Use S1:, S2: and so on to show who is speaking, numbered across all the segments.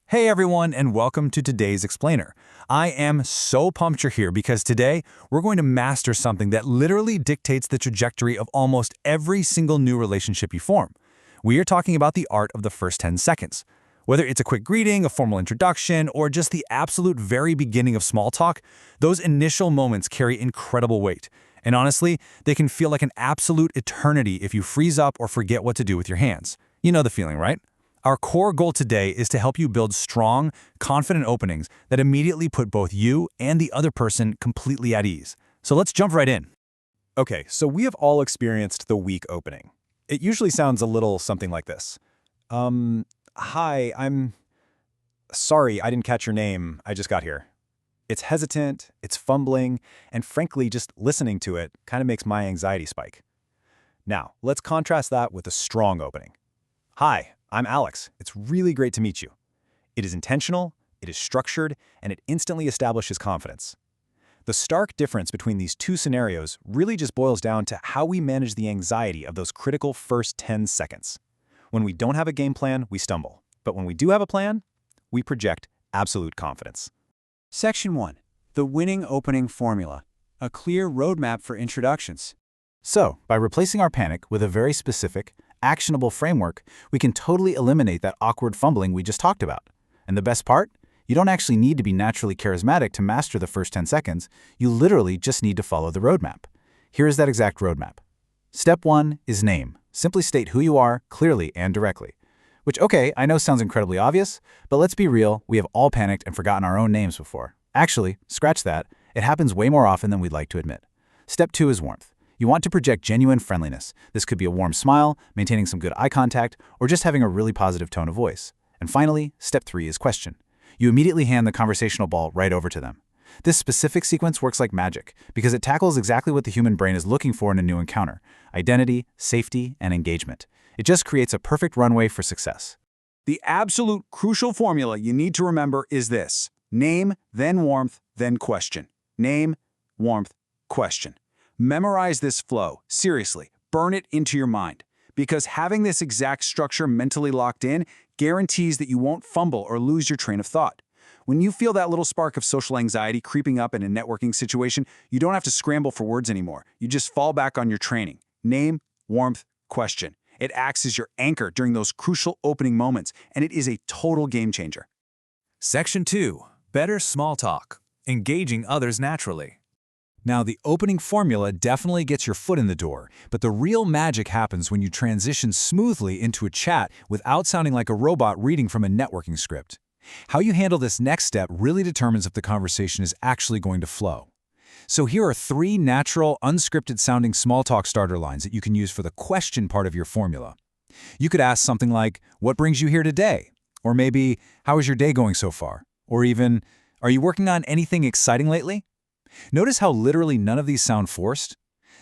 S1: Hey everyone, and welcome to today's Explainer. I am so pumped you're here because today we're going to master something that literally dictates the trajectory of almost every single new relationship you form. We are talking about the art of the first 10 seconds. Whether it's a quick greeting, a formal introduction, or just the absolute very beginning of small talk, those initial moments carry incredible weight. And honestly, they can feel like an absolute eternity if you freeze up or forget what to do with your hands. You know the feeling, right? Our core goal today is to help you build strong, confident openings that immediately put both you and the other person completely at ease. So let's jump right in.
S2: Okay, so we have all experienced the weak opening. It usually sounds a little something like this. Hi, I'm sorry, I didn't catch your name. I just got here. It's hesitant, it's fumbling, and frankly, just listening to it kind of makes my anxiety spike. Now, let's contrast that with a strong opening. Hi, I'm Alex. It's really great to meet you. It is intentional, it is structured, and it instantly establishes confidence. The stark difference between these two scenarios really just boils down to how we manage the anxiety of those critical first 10 seconds. When we don't have a game plan, we stumble. But when we do have a plan, we project absolute confidence.
S3: Section 1. The winning opening formula. A clear roadmap for introductions.
S1: So, by replacing our panic with a very specific, actionable framework, we can totally eliminate that awkward fumbling we just talked about. And the best part? You don't actually need to be naturally charismatic to master the first 10 seconds. You literally just need to follow the roadmap. Here is that exact roadmap. Step 1 is name. Simply state who you are clearly and directly. Which, okay, I know sounds incredibly obvious, but let's be real, we have all panicked and forgotten our own names before. Actually, scratch that. It happens way more often than we'd like to admit. Step 2 is warmth. You want to project genuine friendliness. This could be a warm smile, maintaining some good eye contact, or just having a really positive tone of voice. And finally, step 3 is question. You immediately hand the conversational ball right over to them. This specific sequence works like magic because it tackles exactly what the human brain is looking for in a new encounter: identity, safety, and engagement. It just creates a perfect runway for success.
S3: The absolute crucial formula you need to remember is this: name, then warmth, then question. Name, warmth, question. Memorize this flow. Seriously, burn it into your mind. Because having this exact structure mentally locked in guarantees that you won't fumble or lose your train of thought. When you feel that little spark of social anxiety creeping up in a networking situation, you don't have to scramble for words anymore. You just fall back on your training. Name, warmth, question. It acts as your anchor during those crucial opening moments, and it is a total game changer.
S1: Section 2. Better small talk. Engaging others naturally. Now, the opening formula definitely gets your foot in the door, but the real magic happens when you transition smoothly into a chat without sounding like a robot reading from a networking script. How you handle this next step really determines if the conversation is actually going to flow. So here are 3 natural, unscripted-sounding small talk starter lines that you can use for the question part of your formula. You could ask something like, "What brings you here today?" Or maybe, "How is your day going so far?" Or even, "Are you working on anything exciting lately?" Notice how literally none of these sound forced?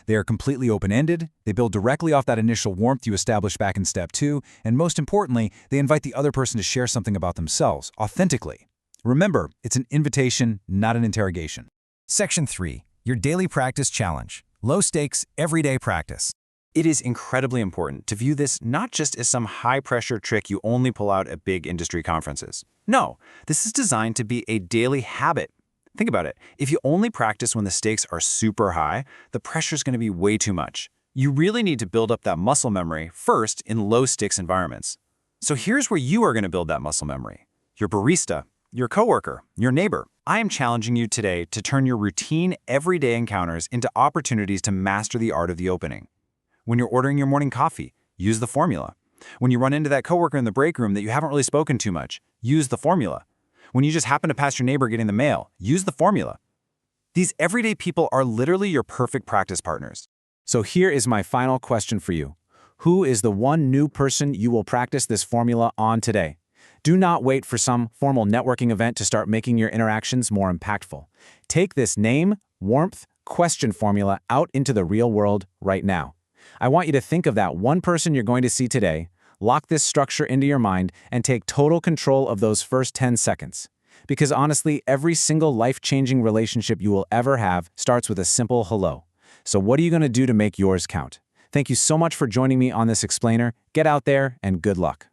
S1: They are completely open-ended, they build directly off that initial warmth you established back in step 2, and most importantly, they invite the other person to share something about themselves, authentically. Remember, it's an invitation, not an interrogation. Section 3. Your daily practice challenge. Low stakes, everyday practice.
S4: It is incredibly important to view this not just as some high-pressure trick you only pull out at big industry conferences. No, this is designed to be a daily habit. Think about it. If you only practice when the stakes are super high, the pressure's going to be way too much. You really need to build up that muscle memory first in low-stakes environments. So here's where you are going to build that muscle memory. Your barista, your coworker, your neighbor. I am challenging you today to turn your routine, everyday encounters into opportunities to master the art of the opening. When you're ordering your morning coffee, use the formula. When you run into that coworker in the break room that you haven't really spoken too much, use the formula. When you just happen to pass your neighbor getting the mail, use the formula. These everyday people are literally your perfect practice partners.
S3: So here is my final question for you. Who is the one new person you will practice this formula on today? Do not wait for some formal networking event to start making your interactions more impactful. Take this name, warmth, question formula out into the real world right now. I want you to think of that one person you're going to see today, lock this structure into your mind, and take total control of those first 10 seconds. Because honestly, every single life-changing relationship you will ever have starts with a simple hello. So what are you going to do to make yours count? Thank you so much for joining me on this explainer. Get out there and good luck.